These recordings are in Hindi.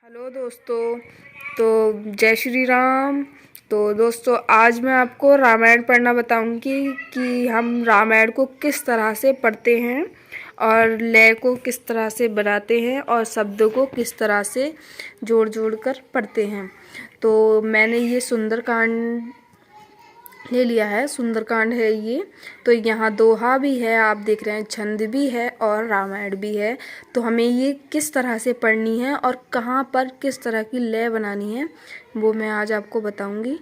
हेलो दोस्तों। तो जय श्री राम। तो दोस्तों आज मैं आपको रामायण पढ़ना बताऊंगी कि हम रामायण को किस तरह से पढ़ते हैं और लय को किस तरह से बनाते हैं और शब्दों को किस तरह से जोड़ जोड़ कर पढ़ते हैं। तो मैंने ये सुंदरकांड ले लिया है, सुंदरकांड है ये। तो यहाँ दोहा भी है, आप देख रहे हैं, छंद भी है और रामायण भी है। तो हमें ये किस तरह से पढ़नी है और कहाँ पर किस तरह की लय बनानी है वो मैं आज आपको बताऊंगी।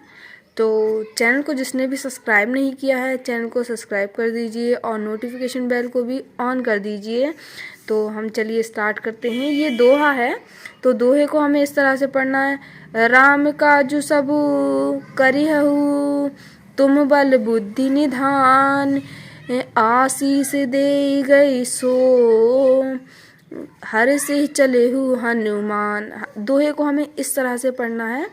तो चैनल को जिसने भी सब्सक्राइब नहीं किया है चैनल को सब्सक्राइब कर दीजिए और नोटिफिकेशन बेल को भी ऑन कर दीजिए। तो हम चलिए स्टार्ट करते हैं। ये दोहा है, तो दोहे को हमें इस तरह से पढ़ना है। राम काजू सबू करिहु तुम बल बुद्धि निधान, आशीष दे गई सो हर से चलेहु हनुमान। दोहे को हमें इस तरह से पढ़ना है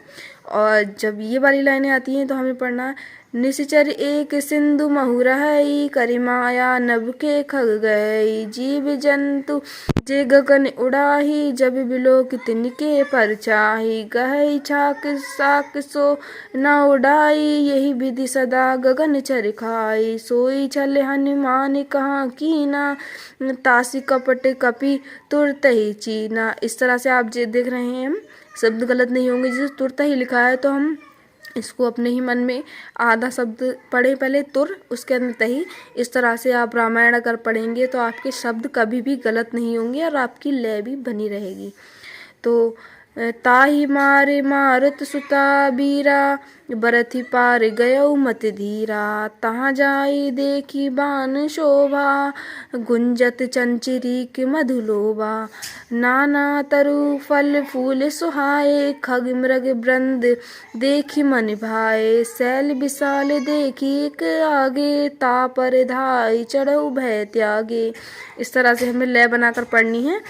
और जब ये वाली लाइनें आती हैं तो हमें पढ़ना है। निश्चर एक सिंधु महुरहई करिमाया नभ के खग गई, जीव जंतु जे गगन उड़ाही जब बिलोक तिनके पर चाही, गहई छाक साक सो न उड़ाई यही विधि सदा गगन चर खाई, सोई छल हनुमान कहाँ कीना तासी कपट कपि तुरत ही चीना। इस तरह से आप जो देख रहे हैं हम शब्द गलत नहीं होंगे। जैसे तुरत ही लिखा है तो हम इसको अपने ही मन में आधा शब्द पढ़े, पहले तुर उसके अंदर तही। इस तरह से आप रामायण अगर पढ़ेंगे तो आपके शब्द कभी भी गलत नहीं होंगे और आपकी लय भी बनी रहेगी। तो ताहि मारे मारुत सुता बीरा, बरथि पार गयौ मत धीरा, तहाँ जाई देखी बान शोभा, गुंजत चंचरी मधुलोभा, नाना तरु फल फूल सुहाए, खग मृग वृंद देखी मन भाए, शैल विशाल देखी एक आगे, तापर धाई चढ़ऊ भय त्यागे। इस तरह से हमें लय बनाकर पढ़नी है।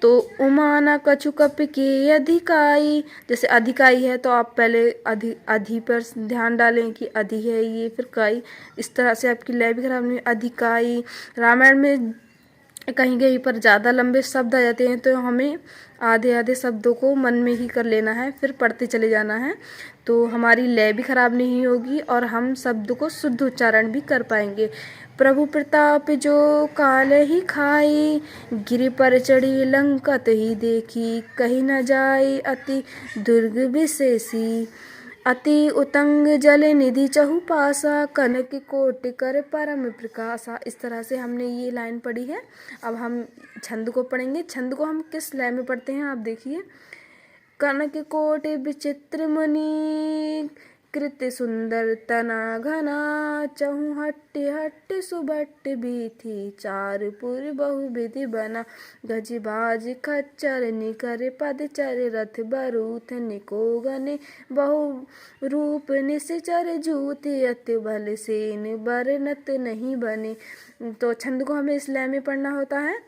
तो उमाना कछु कप के अधिकाई, जैसे अधिकाई है तो आप पहले अधि पर ध्यान डालें कि अधि है ये, फिर काई। इस तरह से आपकी लय भी खराब नहीं। अधिकाई रामायण में कहीं कहीं पर ज़्यादा लंबे शब्द आ जाते हैं तो हमें आधे आधे शब्दों को मन में ही कर लेना है, फिर पढ़ते चले जाना है। तो हमारी लय भी खराब नहीं होगी और हम शब्द को शुद्ध उच्चारण भी कर पाएंगे। प्रभु प्रताप जो काल ही खाई, गिरि पर चढ़ी लंकत ही देखी, कहीं न जाई अति दुर्ग विशेषी, अति उतंग जल निधि चहु पासा, कनक कोटि कर परम प्रकाशा। इस तरह से हमने ये लाइन पढ़ी है। अब हम छंद को पढ़ेंगे। छंद को हम किस लय में पढ़ते हैं आप देखिए। कनक कोटि विचित्र मुनि, कृत सुंदर तना घना, चहु हट्ट हट्ट सुबट्ट बीथी, चार पुर बहु विधि बना, गज बाज खच्चर निकर पदचर, रथ बरूथ निको गने बहु रूप निश्चर जूति, अति बल सेन बरनत नहीं बने। तो छंद को हमें इस लय में पढ़ना होता है।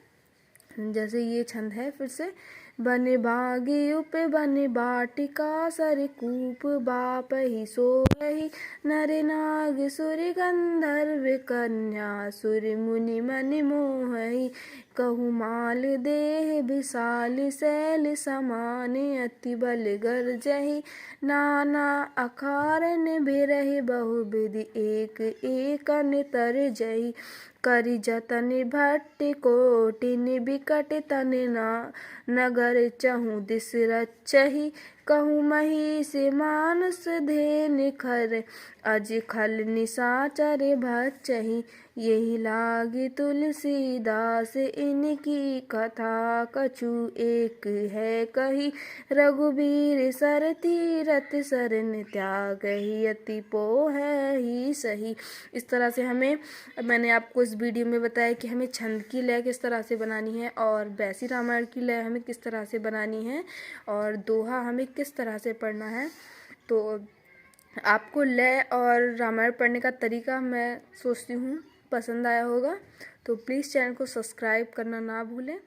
जैसे ये छंद है, फिर से। बन भागी उप बन बाटिका, सर कूप बाप ही सोहि, नर नाग सुर गंधर्व कन्या, सुर मुनि मन मोहि, कहु माल देह विशाल शैल समान, अति बल गरजहि नाना अकारन बिरहि, बहु विधि एक एकन तर जहि, करि जतन भट्ट कोटिन बिकट तन नगर, चहु दिस रचहि कहु महिष मानस धेन खर, अज खल निशाचर भचहि, यही लागी तुलसीदास इनकी कथा, कछु एक है कही रघुबीर सर तीरथ सरन त्यागहि, अति पोह ही सही। इस तरह से हमें, मैंने आपको इस वीडियो में बताया कि हमें छंद की लय किस तरह से बनानी है और वैसी रामायण की लय हमें किस तरह से बनानी है और दोहा हमें किस तरह से पढ़ना है। तो आपको लय और रामायण पढ़ने का तरीका मैं सोचती हूँ पसंद आया होगा। तो प्लीज़ चैनल को सब्सक्राइब करना ना भूलें।